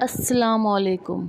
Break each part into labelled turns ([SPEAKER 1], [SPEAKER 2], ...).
[SPEAKER 1] अस्सलाम वालेकुम।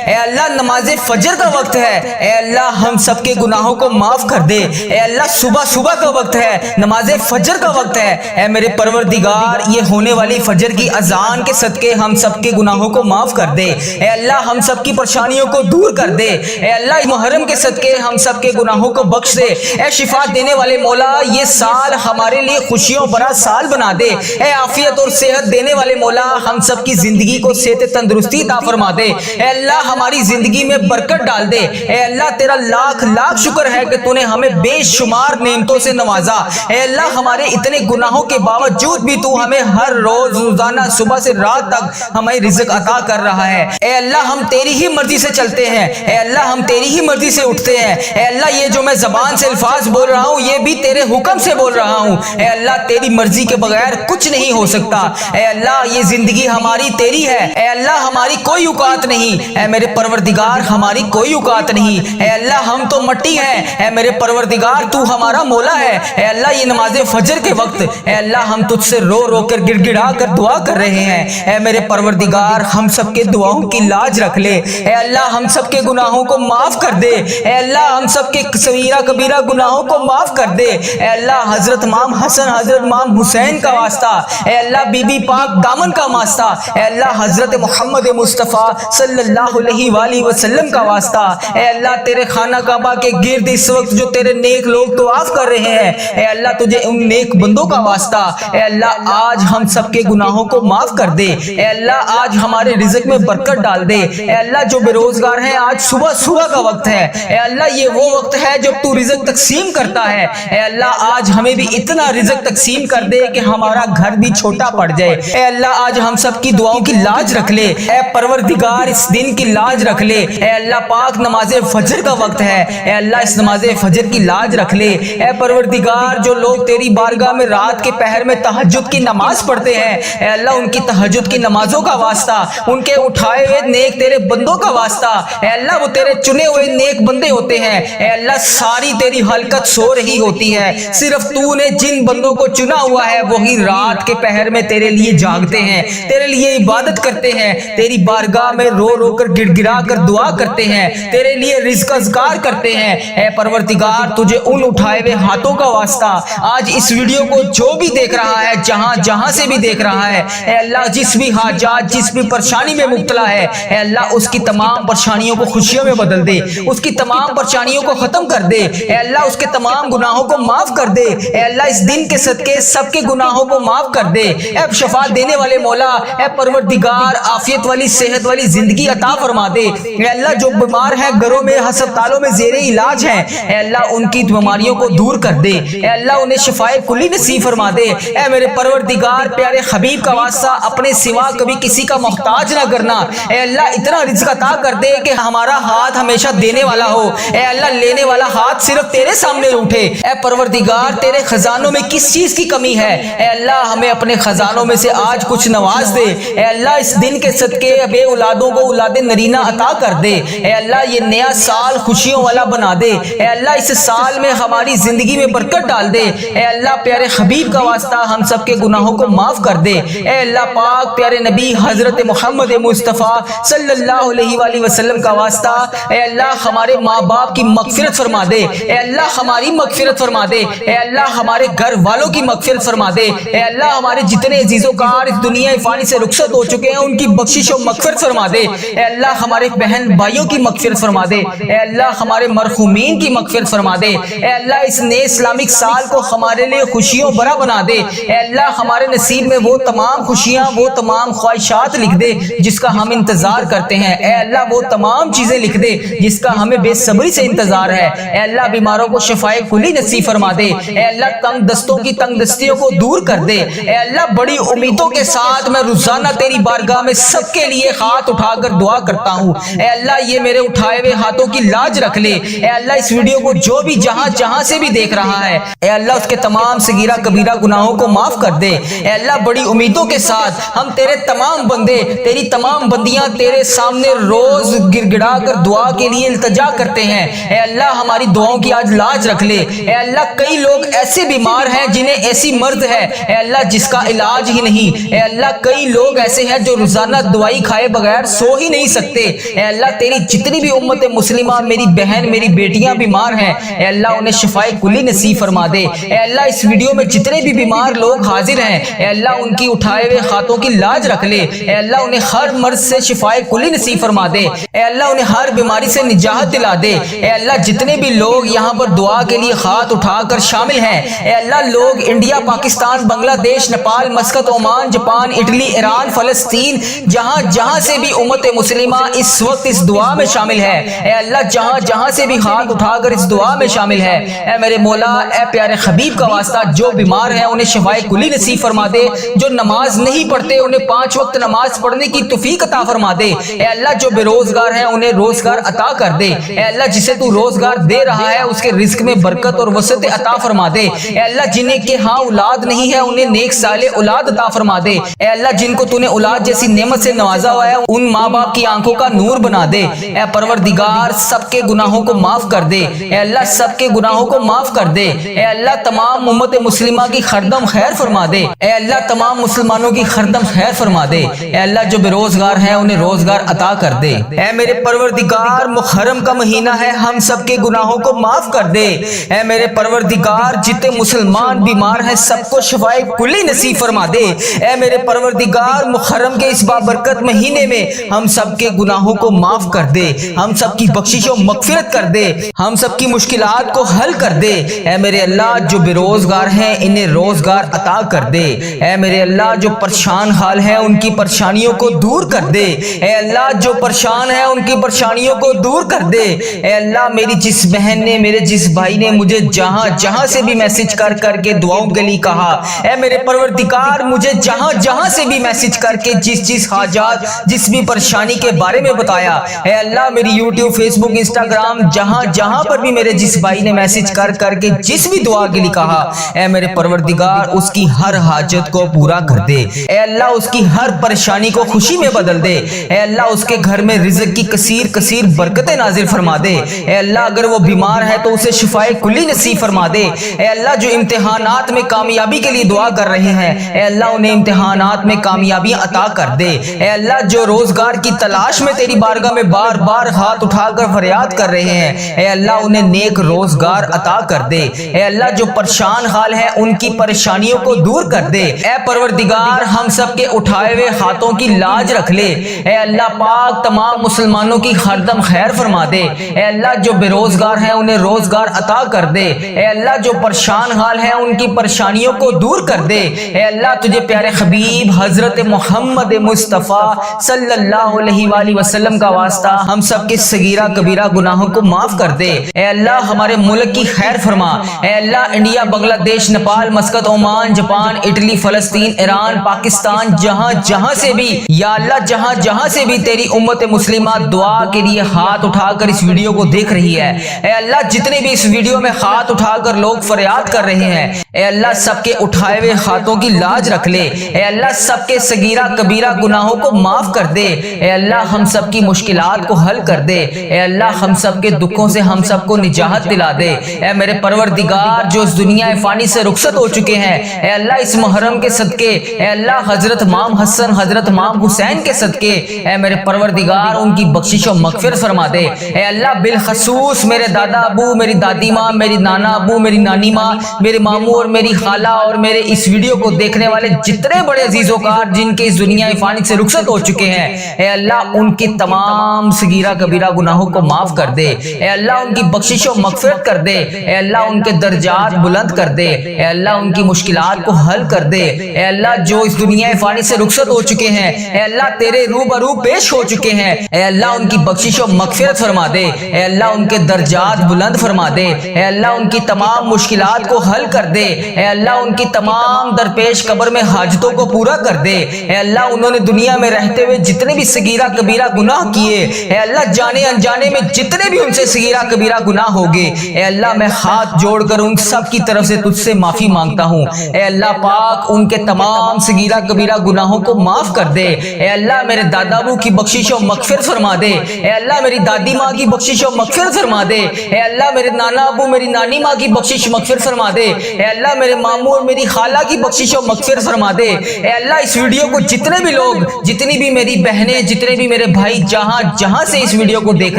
[SPEAKER 2] اے اللہ نماز فجر کا وقت ہے، اے اللہ ہم سب کے گناہوں کو معاف کر دے۔ اے اللہ صبح کا وقت ہے، نماز فجر کا وقت ہے، اے میرے پروردگار یہ ہونے والی فجر کی اذان کے صدقے ہم سب کے گناہوں کو معاف کر دے۔ اے اللہ ہم سب کی پریشانیوں کو دور کر دے۔ اے اللہ محرم کے صدقے ہم سب کے گناہوں کو بخش دے۔ اے شفا دینے والے مولا یہ سال ہمارے لیے خوشیوں بھرا سال بنا دے۔ اے عافیت اور صحت دینے والے مولا ہم سب کی زندگی کو صحت تندرستی عطا فرما دے۔ اے اللہ ہماری زندگی میں برکت ڈال دے۔ اے اللہ تیرا لاکھ لاکھ شکر ہے کہ تو نے ہمیں بے شمار نعمتوں سے نوازا۔ اے اللہ ہمارے اتنے گناہوں کے باوجود بھی تو ہمیں ہر روز روزانہ صبح سے رات تک ہمیں رزق عطا کر رہا ہے۔ اے اللہ ہم تیری ہی مرضی سے چلتے ہیں، اے اللہ ہم تیری ہی مرضی سے اٹھتے ہیں۔ اے اللہ یہ جو میں زبان سے الفاظ بول رہا ہوں یہ بھی تیرے حکم سے بول رہا ہوں۔ اے اللہ تیری مرضی کے بغیر کچھ نہیں ہو سکتا۔ اے اللہ یہ زندگی ہماری تیری ہے، اے اللہ ہماری کوئی اوقات نہیں۔ اے میرے پروردگار ہماری کوئی اوقات نہیں، اے اللہ ہم تو مٹی ہیں، اے میرے پروردگار تو ہمارا مولا ہے۔ اے اللہ یہ نماز فجر کے وقت اے اللہ ہم تجھ سے رو رو کر گڑ گڑا کر دعا کر رہے ہیں۔ اے میرے پروردگار ہم سب کے دعاؤں کی لاج رکھ لے۔ اے اللہ ہم سب کے گناہوں کو معاف کر دے۔ اے اللہ ہم سب کے صغیرہ کبیرہ گناہوں کو معاف کر دے۔ اے اللہ حضرت امام حسن حضرت امام حسین کا واسطہ، اے اللہ بی بی پاک دامن کا واسطہ، اے اللہ حضرت محمد مصطفیٰ صلی اللہ علیہ وآلہ وسلم کا واسطہ، اے اللہ تیرے خانہ کعبہ کے گرد اس وقت جو تیرے نیک لوگ طواف کر رہے ہیں، اے اللہ تجھے ان نیک بندوں کا واسطہ، اے اللہ آج ہم سب کے گناہوں کو معاف کر دے۔ اے اللہ آج ہمارے رزق میں برکت ڈال دے۔ اے اللہ جو بے روزگار ہیں آج صبح کا وقت ہے، اے اللہ یہ وہ وقت ہے جب تو رزق تقسیم کرتا ہے۔ اے اللہ آج ہمیں بھی اتنا رزق تقسیم کر دے کہ ہمارا گھر بھی چھوٹا پڑ جائے۔ اے اللہ آج ہم سب کی دعاؤں کی لاج رکھ لے، اے پروردگار اس دن کی لاج رکھ لے۔ اے اللہ پاک نماز فجر کا وقت ہے، اے اللہ اس نماز فجر کی لاج رکھ لے۔ اے پروردگار جو لوگ تیری بارگاہ میں رات کے پہر میں تہجد کی نماز پڑھتے ہیں، اے اللہ ان کی تہجد کی نمازوں کا واسطہ، ان کے اٹھائے ہوئے نیک تیرے بندوں کا واسطہ، اے اللہ وہ تیرے چنے ہوئے نیک بندے ہوتے ہیں۔ اے اللہ ساری تیری خلقت سو رہی ہوتی ہے، صرف تو نے جن بندوں کو چنا ہوا ہے وہی رات کے پہر میں تیرے لیے جاگتے ہیں، تیرے لیے عبادت کرتے ہیں، تیری بارگاہ میں رو رو کر گڑ گڑا کر دعا کرتے ہیں، تیرے لیے رزق اذکار کرتے ہیں۔ اے پروردگار تجھے ان اٹھائے ہوئے ہاتھوں کا واسطہ آج اس ویڈیو کو جو بھی دیکھ رہا ہے جہاں سے بھی دیکھ رہا ہے، اے اللہ جس بھی حاجات جس بھی پریشانی میں مبتلا ہے، اے اللہ اس کی تمام پریشانیوں کو خوشیوں میں بدل دے، اس کی تمام پریشانیوں کو ختم کر دے۔ اے اللہ اس کے تمام گناہوں کو معاف کر دے۔ اے اللہ اس دن کے صدقے سب کے گناہوں کو معاف کر دے۔ اے شفاعت دینے والے مولا اے پروردگار عافیت والی صحت والی زندگی عطا فرما دے۔ اے اللہ جو بیمار ہیں گھروں میں ہسپتالوں میں زیر علاج ہیں، اے اللہ ان کی بیماریوں کو دور کر دے۔ اے اللہ انہیں شفائے کلی نصیب فرما دے۔ اے میرے پروردگار پیارے حبیب کا واسطہ اپنے سوا کبھی کسی کا محتاج نہ کرنا۔ اے اللہ اتنا رزق عطا کر دے کہ ہمارا ہاتھ ہمیشہ دینے والا ہو، اے اللہ لینے والا ہاتھ صرف تیرے سامنے اٹھے۔ اے پروردگار تیرے خزانوں میں کس چیز کی کمی ہے، اے اللہ ہمیں اپنے خزانوں میں سے آج کچھ نواز دے۔ اے اللہ اس دن کے صدقے بے اولادوں کو اولاد نرینہ عطا کر دے۔ اے اللہ یہ نیا سال خوشیوں والا بنا دے۔ اے اللہ اس سال میں ہماری زندگی میں برکت ڈال دے۔ اے اللہ پیارے حبیب کا واسطہ ہم سب کے گناہوں کو معاف کر دے۔ اے اللہ پاک پیارے نبی حضرت محمد مصطفیٰ صلی اللہ علیہ وآلہ وسلم کا واسطہ اے اللہ ہمارے ماں باپ کی مغفرت فرما دے۔ اے اللہ ہماری مغفرت فرما دے۔ اے اللہ ہمارے گھر والوں کی مغفرت فرما دے۔ اے اللہ ہمارے جتنے عزیز و کار اس دنیا فانی سے رخصت ہو چکے ہیں ان کی بخشش و مغفرت فرما دے۔ اے اللہ ہمارے بہن بھائیوں کی مغفرت فرما دے۔ اے اللہ ہمارے مرحومین کی مغفرت فرما دے۔ اے اللہ اس نئے اسلامک سال کو ہمارے لیے خوشیوں بھرا بنا دے۔ اے اللہ ہمارے نصیب میں وہ تمام خوشیاں وہ تمام خواہشات لکھ دے جس کا ہم انتظار کرتے ہیں۔ اے اللہ وہ تمام چیزیں لکھ دے جس کا ہمیں بے صبری سے انتظار ہے۔ اے اللہ بیماروں کو شفائے کلی نصیب فرما دے۔ اے اللہ تنگ دستوں کی تنگ دستیوں کو دور کر دے۔ اے اللہ بڑی امیدوں کے ساتھ میں روزانہ تیری بارگاہ میں سب کے لیے ہاتھ اٹھا کر دعا करता हूँ। ए अल्लाह ये मेरे उठाए हुए हाथों की लाज रख ले। ए अल्लाह इस वीडियो को जो भी जहां जहां से भी देख रहा है, ए अल्लाह उसके तमाम सगीरा कबीरा गुनाहों को माफ कर दे। ए अल्लाह बड़ी उम्मीदों के साथ हम तेरे तमाम बंदे, तेरी तमाम बंदियां तेरे सामने रोज गिड़गिड़ा कर दुआ के लिए इल्तिजा करते हैं। ए अल्लाह हमारी दुआओं की आज लाज रख ले। ए अल्लाह कई लोग ऐसे बीमार हैं जिन्हें ऐसी मर्द है ए अल्लाह जिसका इलाज ही नहीं। ए अल्लाह कई लोग ऐसे हैं जो रोजाना दवाई खाए बगैर सो ही नहीं सकते। ए अल्लाह तेरी जितनी भी उम्मत मुस्लिमा, मेरी बहन मेरी बेटियां बीमार हैं, ए अल्लाह उन्हें शिफाए कुली नसीब फरमा दे। ए अल्लाह इस वीडियो में जितने भी बीमार लोग हाजिर हैं, ए अल्लाह उनकी उठाए हुए हाथों की लाज रख ले। ए अल्लाह उन्हें हर मर्ज से शिफाए कुली नसीब फरमा दे। ए अल्लाह उन्हें हर बीमारी से निजात दिला दे। ए अल्लाह जितने भी लोग यहाँ पर दुआ के लिए हाथ उठाकर शामिल हैं, ए अल्लाह लोग India, Pakistan, Bangladesh, Nepal, Muscat, Oman, Japan, Italy, Iran, फलस्तीन, जहाँ जहाँ से भी उम्मत मुस्लिमा इस वक्त इस दुआ में शामिल है, ए अल्लाह जहाँ जहाँ से भी हाथ उठाकर इस दुआ में शामिल है, ए मेरे मौला, ए प्यारे हबीब का वास्ता, जो बीमार है उन्हें शिफाए कुली नसीब फरमा दे। जो नमाज नहीं पढ़ते उन्हें 5 वक्त नमाज पढ़ने की तौफीक अता फरमा दे। ए अल्लाह जो बेरोजगार है उन्हें रोजगार अता कर दे। ए अल्लाह जिसे तू रोजगार दे रहा है उसके रिस्क में बरकत और वसअत अता फरमा दे। ए अल्लाह जिन्हें के हाँ औलाद नहीं है उन्हें नेक साले औलाद अता फरमा दे। ए अल्लाह जिनको तूने औलाद जैसी नेमत से नवाजा हुआ है उन माँ बाप की आंखों का नूर बना दे। ए परवरदिगार सबके गुनाहों को माफ कर दे। ए अल्लाह सबके गुनाहों को माफ कर दे। ए अल्लाह तमाम उम्मत मुस्लिमा की खरदम खैर फरमा दे। ए अल्लाह तमाम मुसलमानों की खरदम खैर फरमा दे। ए अल्लाह जो बेरोजगार हैं उन्हें रोजगार अता कर दे। ए मेरे परवरदिगार मुहर्रम का महीना है, हम सबके गुनाहों को माफ कर दे। ए मेरे परवरदिगार जितने मुसलमान बीमार हैं सबको शिफाए कुली नसीब फरमा दे। ए मेरे परवरदिगार मुहर्रम के इस बाबरकत महीने में हम सबके गुनाहों को माफ कर दे, हम सबकी बख्शिश और मगफिरत कर दे, हम सबकी मुश्किलात को हल कर दे। ए मेरे अल्लाह जो बेरोजगार हैं इन्हें रोजगार अता कर दे। ए मेरे अल्लाह जो परेशान हाल है उनकी परेशानियों को दूर कर दे। ए अल्लाह जो परेशान है उनकी परेशानियों को दूर कर दे। ए अल्लाह मेरी जिस बहन ने, मेरे जिस भाई ने मुझे जहां जहां से भी मैसेज कर करके दुआओं के लिए कहा, ए मेरे परवरदिगार मुझे जहां जहां से भी मैसेज करके जिस हाजात, जिस भी परेशानी के बारे में बताया, ए अल्लाह मेरी यूट्यूब, फेसबुक, इंस्टाग्राम, जहां जहां पर भी मेरे जिस भाई ने मैसेज कर करके जिस भी दुआ के लिए कहा, ए मेरे परवरदिगार उसकी हर हाजत को पूरा कर दे। ए अल्लाह उसकी हर परेशानी को खुशी में बदल दे। ए अल्लाह उसके घर में रिज़्क़ की कसीर कसीर बरकतें नाजिल फरमा दे। ए अल्लाह अगर वो बीमार है तो उसे शिफाए कुली नसीब फरमा दे। ए अल्लाह जो इम्तिहानात में कामयाबी के लिए दुआ कर रहे हैं, ए अल्लाह उन्हें इम्तिहानात में कामयाबियां अता कर दे। ए अल्लाह जो रोजगार की तलाश में तेरी बारगाह में बार बार हाथ उठाकर फरियाद कर रहे हैं, ए अल्लाह उन्हें नेक रोजगार अता कर दे। ए अल्लाह जो परेशान हाल है उनकी परेशानियों को दूर कर दे। ए परवरदिगार हम सब के उठाए हुए हाथों की लाज रख ले। ए अल्लाह पाक तमाम मुसलमानों की हरदम खैर फरमा दे। ए अल्लाह जो बेरोजगार हैं उन्हें रोजगार अता कर दे। ए अल्लाह जो परेशान हाल है उनकी परेशानियों को दूर कर दे। ए अल्लाह तुझे प्यारे हबीब हजरत मोहम्मद मुस्तफ़ा सल्लल्लाहु अलैहि वसल्लम का वास्ता हम सब के सगीरा कबीरा गुनाहों को माफ कर दे। ए अल्लाह हमारे मुल्क की खैर फरमा। ए अल्लाह India, Bangladesh, Nepal, Muscat, Oman, Japan, Italy, फलस्तीन, ईरान, पाकिस्तान, जहां जहां से भी, या अल्लाह जहां जहां से भी तेरी उम्मत मुस्लिमा दुआ के लिए हाथ उठाकर इस वीडियो को देख रही है, ए अल्लाह जितने भी इस वीडियो में हाथ उठाकर लोग फरियाद कर रहे हैं, ए अल्लाह सबके उठाए हुए हाथों की लाज रख ले। ए अल्लाह सबके सगीरा कबीरा गुनाहों को माफ कर दे। ए अल्लाह हम सब की मुश्किलात को हल कर दे। ए अल्लाह हम सब के दुखों से हम सबको निजात दिला दे। ए मेरे परवरदिगार जो इस दुनिया फानी से रुखसत हो चुके हैं, ए अल्लाह इस मुहर्रम के सदके, ए अल्लाह हजरत इमाम हसन, हजरत इमाम हुसैन के सदके, ए मेरे परवरदिगार उनकी बख्शिश और मगफिरत फरमा दे। ए अल्लाह बिलखसूस मेरे दादा अबू, मेरी दादी माँ, मेरी नाना अबू, मेरी नानी माँ, मेरे मामू और मेरी खाला और मेरे इस वीडियो को देखने वाले जितने बड़े अजीजोकार जिनके इस दुनिया फानी से रुखसत हो चुके हैं, ए अल्लाह उनकी तमाम सगीरा कबीरा गुनाहों को माफ कर दे। ए अल्लाह उनकी बख्शिश और मगफिरत कर दे। ए अल्लाह उनके दर्जात बुलंद कर दे। ए अल्लाह उनकी मुश्किलात को हल कर दे। ए अल्लाह जो इस दुनिया फानी से रुखसत हो चुके हैं, ए अल्लाह तेरे रूबरू पेश हो चुके हैं, ए अल्लाह उनकी बख्शिश और मगफिरत फरमा दे। ए अल्लाह उनके दर्जात बुलंद फरमा दे। ए अल्लाह उनकी तमाम मुश्किलात को हल कर दे। ए अल्लाह उनकी तमाम दरपेश कब्र में हाजतों को पूरा कर दे। ए अल्लाह उन्होंने दुनिया में रहते हुए जितने भी सगीरा कबीरा गुनाह किए, ए अल्लाह जाने अनजाने में जितने भी उनसे सगीरा कबीरा गुनाह होंगे, ए अल्लाह मैं हाथ जोड़कर उन सब की तरफ से तुझसे माफी मांगता हूँ। ए अल्लाह पाक उनके तमाम सगीरा कबीरा गुनाहों को माफ कर दे। ए अल्लाह मेरे दादा अबू की बख्शिश और मगफिरत फरमा दे। ए अल्लाह मेरी दादी माँ की बख्शिश और मगफिरत फरमा दे। ए अल्लाह मेरे नाना अबू मेरी नानी माँ की बख्शिश मगफिरत फरमा दे। ए अल्लाह मेरे मामू और मेरी खाला की बख्शिश और मगफिरत फरमा दे। ए अल्लाह इस वीडियो को जितने भी लोग, जितनी भी मेरी बहनें, जितने भी मेरे भाई जहां जहां से इस वीडियो को देख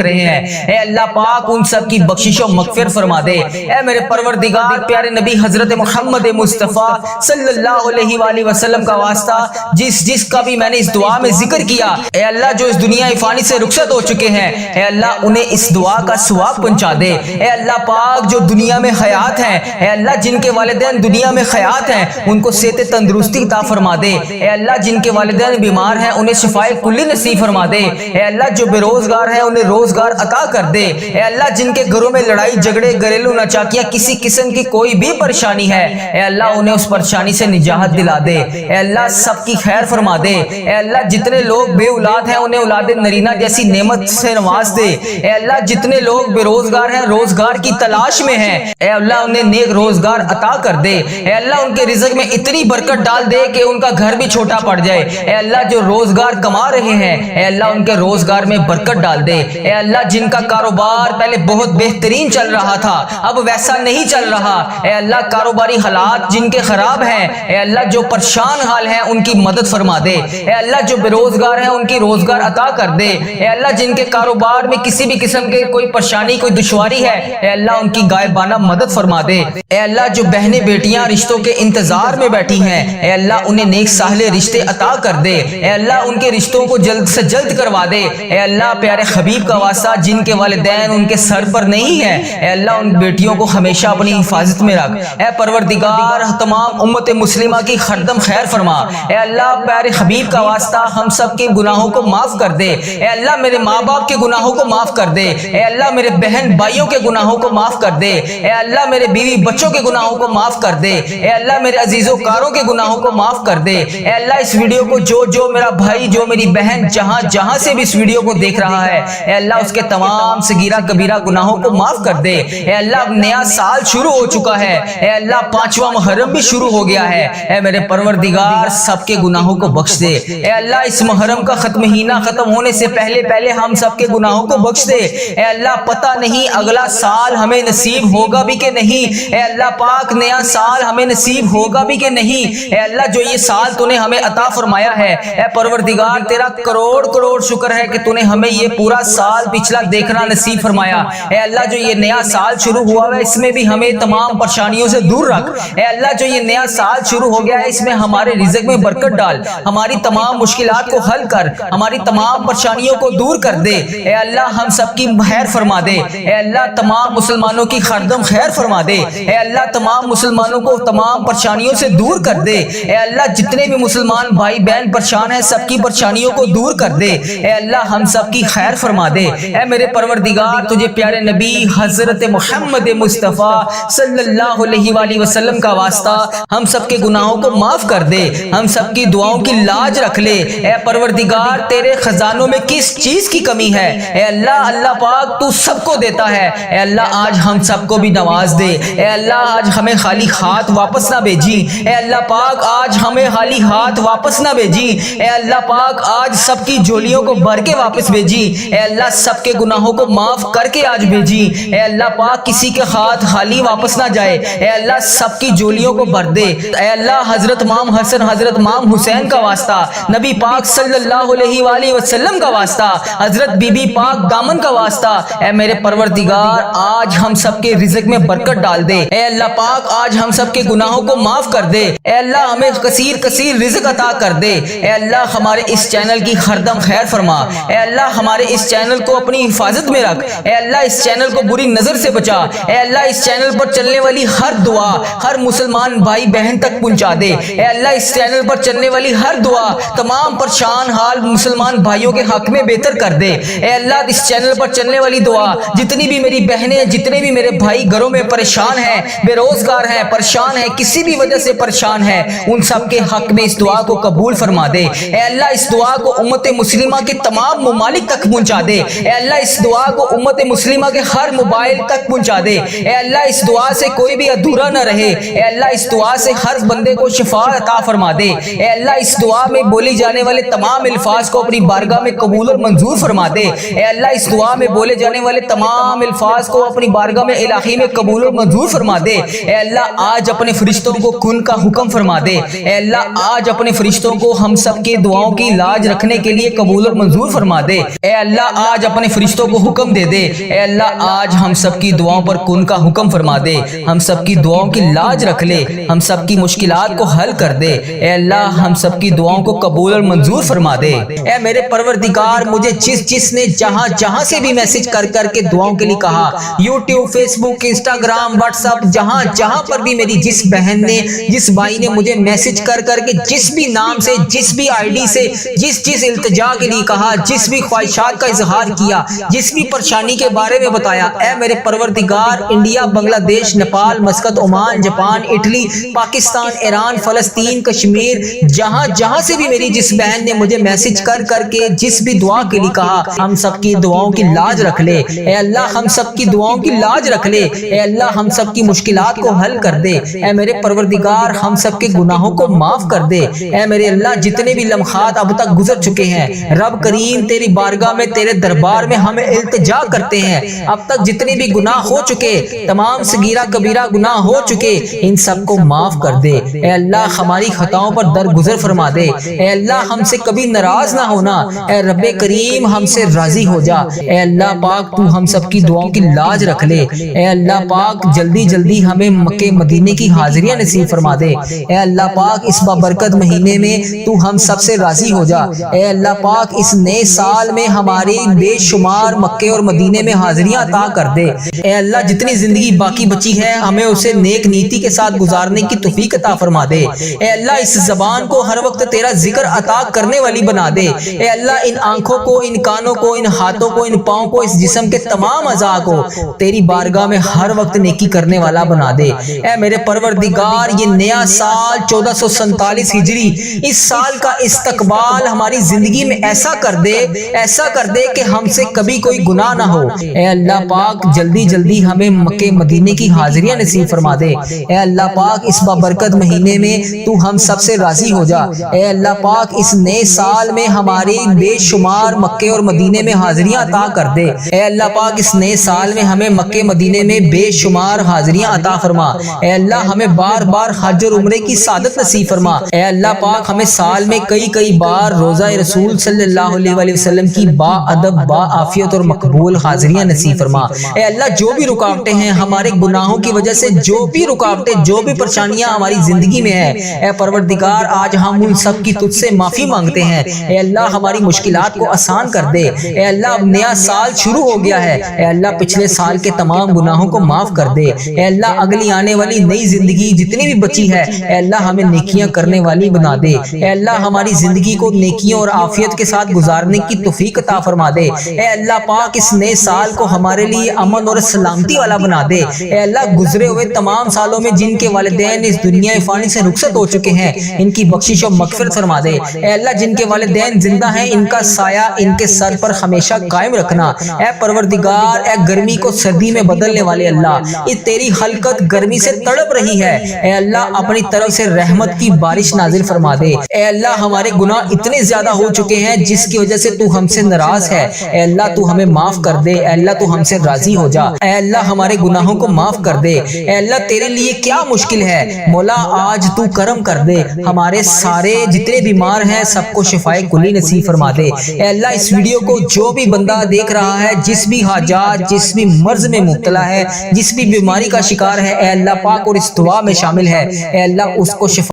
[SPEAKER 2] रहे हैं, ए अल्लाह पाक उन सब की बख्शिश और मगफिरत फरमा दे। ए मेरे परवरदिगार प्यारे नबी हजरत मोहम्मद मुस्तफ़ा सल्लल्लाहु अलैहि वसल्लम का वास्ता जिसका भी मैंने इस दुआ में जिक्र किया, ए अल्लाह जो इस दुनिया फानी से रुखसत हो चुके हैं, ए अल्लाह उन्हें इस दुआ का सवाब पहुंचा दे। ए अल्लाह पाक जो दुनिया में हयात हैं, ए अल्लाह जिनके वालिदैन दुनिया में हयात हैं उनको सेहत तंदुरुस्ती अता फरमा दे। ए अल्लाह जिनके वालिदैन बीमार हैं उन्हें शिफाए कुल्ली नसीब फरमा दे। ए अल्लाह जो बेरोजगार हैं उन्हें रोजगार अता कर दे। ए अल्लाह जिनके घरों में लड़ाई झगड़े घरेलू नाचाकियां किसी किस्म की कोई भी परेशानी है, ए अल्लाह उन्हें उस परेशानी से निजात दिला दे। ए अल्लाह सबकी खैर फरमा दे। ए अल्लाह जितने लोग बे औलाद हैं उन्हें औलाद नरीना जैसी नेमत से नवाज दे। ए अल्लाह जितने लोग बेरोजगार हैं, रोजगार की तलाश में हैं, ए अल्लाह उन्हें नेक रोजगार अता कर दे। ए अल्लाह उनके रिज़्क़ में इतनी बरकत डाल दे कि उनका घर भी छोटा पड़ जाए। ए अल्लाह जो रोजगार कमा रहे हैं, ए अल्लाह उनके रोजगार में बरकत डाल दे। ए अल्लाह जिनका कारोबार पहले बहुत बेहतरीन चल रहा था अब वैसा नहीं चल रहा, ए अल्लाह कारोबारी हालात जिनके खराब हैं, ए अल्लाह जो परेशान हाल हैं उनकी मदद फरमा दे। ए अल्लाह जो बेरोजगार हैं उनकी रोजगार अता कर दे। ए अल्लाह जिनके कारोबार में किसी भी किस्म के कोई परेशानी कोई दुश्वारी है, ए अल्लाह उनकी गायबाना मदद फरमा दे। ए अल्लाह जो बहनें बेटियां रिश्तों के इंतजार में बैठी हैं, ए अल्लाह उन्हें नेक साहले रिश्ते अता कर दे। ए अल्लाह उनके रिश्तों को जल्द से जल्द करवा दे। ए अल्लाह प्यारे हबीब का वास्ता जिनके वालिदैन उनके सर पर नहीं है, ए अल्लाह उन बेटियों को हमेशा अपनी हिफाजत में रख। ए परवरदिगार तमाम उम्मत मुस्लिमा की हरदम खैर फरमा। ए अल्लाह प्यारे हबीब का वास्ता हम सब के गुनाहों को माफ कर दे। ए अल्लाह मेरे माँ बाप के गुनाहों को माफ कर दे। ए अल्लाह मेरे बहन भाइयों के गुनाहों को माफ कर दे। ए अल्लाह मेरे बीवी बच्चों के गुनाहों को माफ कर दे। ए अल्लाह मेरे अजीजों कारों के गुनाहों को माफ कर दे। ए अल्लाह इस वीडियो को जो मेरा भाई जो मेरी बहन जहां जहां से भी इस वीडियो को देख रहा है, ए अल्लाह उसके तमाम सगीरा कबीरा गुनाहों को माफ कर दे। ए अल्लाह नया साल शुरू हो चुका है, ए अल्लाह 5वां मुहर्रम भी शुरू हो गया है, ए मेरे परवरदिगार सबके गुनाहों को बख्श दे। ए अल्लाह इस मुहर्रम का महीना खत्म होने से पहले हम सबके गुनाहों को बख्श दे। ए अल्लाह पता नहीं अगला साल हमें नसीब होगा भी कि नहीं, ए अल्लाह पाक नया साल हमें नसीब होगा भी कि नहीं। ए अल्लाह जो ये साल तूने हमें अता फरमाया है, ए परवरदिगार तेरा करोड़ करोड़ शुक्र है कि तूने हमें ये पूरा साल पिछला देखना नसीब फरमाया। ए अल्लाह जो ये नया साल शुरू हुआ है इसमें भी हमें तमाम परेशानियों से दूर रख। ए अल्लाह जो ये नया साल शुरू हो गया है इसमें हमारे रिज़्क़ में बरकत डाल, हमारी तमाम मुश्किलात को हल कर, हमारी तमाम परेशानियों को दूर कर दे। ए अल्लाह हम सबकी खैर फरमा दे। ए अल्लाह तमाम मुसलमानों की हरदम खैर फरमा दे। ए अल्लाह तमाम मुसलमानों को तमाम परेशानियों से दूर कर दे। ए अल्लाह जितने भी मुसलमान भाई बहन परेशान हैं सबकी परेशानियों को दूर कर दे। ए अल्लाह हम सबकी खैर फरमा दे। ए मेरे परवरदिगार तुझे प्यारे नबी हजरत मोहम्मद मुस्तफ़ा सल्लल्लाहु अलैहि वसल्लम का वास्ता हम सबके गुनाहों को माफ कर दे, हम सबकी दुआओं की लाज रख ले। ए परवरदिगार तेरे खजानों में किस चीज की कमी है, ए अल्लाह अल्लाह पाक तू सबको देता है। ए अल्लाह आज हम सबको भी नवाज दे। ए अल्लाह आज हमें खाली हाथ वापस ना भेजी। ए अल्लाह पाक आज हमें खाली हाथ वापस ना भेजी। ए अल्लाह पाक आज सबकी झोलियों को भर के वापस भेजी। ए अल्लाह सबके गुनाहों को माफ करके आज भेजी। ए अल्लाह पाक किसी के हाथ खाली वापस ना जाए। ए अल्लाह सबकी झोलियों को भर दे। ए अल्लाह हजरत इमाम हसन हजरत इमाम हुसैन का वास्ता, नबी पाक सल्लल्लाहु अलैहि वसल्लम का वास्ता, हजरत बीबी पाक दामन का वास्ता, ए मेरे परवरदिगार आज हम सबके रिज़्क़ में बरकत डाल दे। ए अल्लाह पाक आज हम सबके गुनाहों को माफ कर दे। ए अल्लाह हमें कसीर कसीर रिज़्क़ अता कर दे। ए अल्लाह हमारे इस चैनल की हरदम खैर फरमा। ए अल्लाह हमारे इस चैनल को अपनी हिफाजत में रख। ए अल्लाह इस चैनल को बुरी नजर से बचा। ए अल्लाह इस चैनल पर चलने वाली हर दुआ हर मुसलमान भाई बहन तक पहुंचा दे। ए अल्लाह इस चैनल पर चलने वाली हर दुआ तमाम परेशान हाल मुसलमान भाइयों के हक में बेहतर कर दे। ए अल्लाह इस चैनल पर चलने वाली दुआ जितनी भी मेरी बहनें जितने भी मेरे भाई घरों में परेशान हैं, बेरोजगार हैं, परेशान हैं, किसी भी वजह से परेशान हैं, उन सब के हक में इस दुआ को कबूल फरमा दे। ए अल्लाह इस दुआ को उम्मत मुस्लिमा के तमाम ममालिक तक पहुंचा दे। ए अल्लाह इस दुआ को उम्मत मुस्लिमा के हर मोबाइल तक पहुंचा दे। ए अल्लाह इस दुआ से कोई भी अधूरा न रहे। ए अल्लाह इस दुआ से हर बंदे को शिफा अता फरमा दे। ए अल्लाह इस दुआ में बोली जाने वाले तमाम अल्फाज को अपनी बारगाह में कबूल और मंजूर फरमा दे। ए अल्लाह इस दुआ में बोले जाने वाले तमाम अल्फाज को अपनी बारगाह में इलाही में कबूल और मंजूर फरमा दे। ए अल्लाह आज अपने फरिश्तों को कुन का हुक्म फरमा दे। ए अल्लाह आज अपने फरिश्तों को हम सब के दुआओं की लाज रखने के लिए कबूल और मंजूर फरमा दे। ए अल्लाह आज अपने फरिश्तों को हुक्म दे दे। ए अल्लाह आज हम सब की दुआओं पर कुन का हुक्म फरमा दे। हम सब की दुआओं की लाज रख ले। हम सब की मुश्किलात को हल कर दे। ए अल्लाह हम सब की दुआओं को कबूल और मंजूर फरमा दे। ए मेरे परवरदिगार, मुझे जिसने जहां जहां से भी मैसेज कर करके दुआओं के लिए कहा, यूट्यूब, फेसबुक, इंस्टाग्राम, व्हाट्सएप, जहां जहां पर भी मेरी जिस बहन ने, जिस भाई ने मुझे मैसेज कर करके जिस भी नाम से, जिस भी आईडी से, जिस इल्तिजा के लिए कहा, जिस भी ख्वाहिशात का इजहार किया, जिस भी परेशानी के बारे में बताया, ऐ मेरे परवरदिगार, India, Bangladesh, Nepal, Muscat, Oman, Japan, Italy, Pakistan, Iran, फलस्तीन, कश्मीर, जहां जहां से भी मेरी जिस बहन ने मुझे मैसेज कर करके जिस भी दुआ के लिए कहा, हम सबकी दुआओं की लाज रख ले। ए अल्लाह हम सबकी दुआओं की लाज रख ले। ए अल्लाह हम सबकी मुश्किलात को हल कर दे। ए मेरे परवरदिगार, हम सबके गुनाहों को माफ कर दे। ए मेरे अल्लाह, जितने भी लम्हात अब तक गुजर चुके हैं, रब करीम तेरी बारगाह में, तेरे दरबार में हम इल्तिजा करते हैं। अब तक जितने भी गुनाह हो चुके, तमाम सगीरा कबीरा गुनाह हो चुके, इन सबको माफ कर दे। ए अल्लाह हमारी खताओं पर दरगुजर फरमा दे। ए अल्लाह हमसे कभी नाराज ना होना। ए रब्बे करीम हमसे राजी हो जा। ए अल्लाह पाक, तू हम सबकी दुआओं की लाज रख ले। ए अल्लाह पाक, जल्दी जल्दी हमें मक्के मदीने की हाजिरियां नसीब फरमा दे। ए अल्लाह पाक, इस बाबरकत महीने में तू हम सबसे राजी हो जा। ए अल्लाह पाक, इस नए साल में हमारी बेशुमार मक्के और मदीने में हाजिरियां अता कर दे। ए अल्लाह, जितनी जिंदगी बाकी बची है, हमें उसे नेक नीति के साथ गुजारने की तौफीक अता फरमा दे। ए अल्लाह, इस जबान को हर वक्त तेरा जिक्र अता करने वाली बना दे। ए अल्लाह, इन आंखों को, इन कानों को, इन हाथों को, इन पाँव को, इस जिस्म के तमाम अज़ा को तेरी बारगाह में हर वक्त नेकी करने वाला बना दे। ए मेरे परवरदिगार, ये नया साल 1447 हिजरी, इस साल का इस्तकबाल हमारी जिंदगी में ऐसा कर दे, ऐसा कर दे कि हमसे कभी कोई गुनाह ना हो। ए अल्लाह पाक, जल्दी जल्दी हमें मक्के मदीने की हाजिरियां नसीब फरमा दे। ए अल्लाह पाक, इस बाबरकत महीने में तू हम सबसे राजी हो जा। ए अल्लाह पाक, इस नए साल में हमारी बेशुमार मक्के और मदीने में हाजिरियां अता कर दे। ए अल्लाह पाक, इस नए साल में हमें मक्के मदीने में बेशुमार हाजिरियां अता फरमा। ए अल्लाह, हमें बार बार हज और उम्रे की सादत नसीब फरमा। ए अल्लाह पाक, हमें साल में कई कई बार रोजा रसूल सल्लल्लाहु अलैहि वसल्लम की बा अदब, बा आफियत और मकबूल हाजिरियां नसीब फरमा। ए अल्लाह, जो भी रुकावटें हैं हमारे गुनाहों की वजह से, जो भी रुकावटें, जो भी परेशानियां हमारी जिंदगी में है, ए परवरदिगार, आज हम उन सब की तुझसे माफी मांगते हैं। ए अल्लाह, हमारी मुश्किलात को आसान कर दे। ए अल्लाह, अब नया साल शुरू हो गया है। ए अल्लाह, पिछले साल के तमाम गुनाहों को माफ कर दे। ए अल्लाह, अगली आने वाली नई जिंदगी जितनी भी बची है, ए अल्लाह, हमें नेकियां करने वाली बना दे। ए अल्लाह, हमारी जिंदगी को नेकियों और आफियत के साथ गुजारने की तौफीक अता फरमा दे। ए अल्लाह पाक, इस नए साल को हमारे लिए अमन और सलामती वाला बना दे। ए अल्लाह, गुजरे हुए तमाम सालों में जिनके वालिदैन इस दुनिया फानी से रुखसत हो चुके हैं, इनकी बख्शिश और मगफिरत फरमा दे। ए अल्लाह, जिनके वालिदैन जिंदा हैं, इनका साया इनके सर पर हमेशा कायम रखना। ए परवरदिगार, ए गर्मी को सर्दी में बदलने वाले अल्लाह, इस तेरी हलकत गर्मी से तड़प रही है। ए अल्लाह, अपनी तरफ से रहमत की बारिश नाजिल फरमा दे। ए अल्लाह, हमारे गुनाह इतने ज्यादा हो चुके हैं जिसकी वजह से तू हमसे नाराज है। ए अल्लाह, तू हमें माफ कर दे। ए अल्लाह, तू हमसे राजी हो जा। ए अल्लाह, हमारे गुनाहों को माफ कर दे। ए अल्लाह, तेरे लिए क्या मुश्किल है। मौला, आज तू करम कर दे। हमारे सारे जितने बीमार हैं सबको शिफाए कुली नसीब फरमा दे। ए अल्लाह, इस वीडियो को जो भी बंदा देख रहा है, जिस भी हाजात, जिस भी मर्ज में मुब्तला है, जिस भी बीमारी का शिकार है, ए अल्लाह पाक, और इस दुआ में शामिल है, ए अल्लाह, उसको शिफा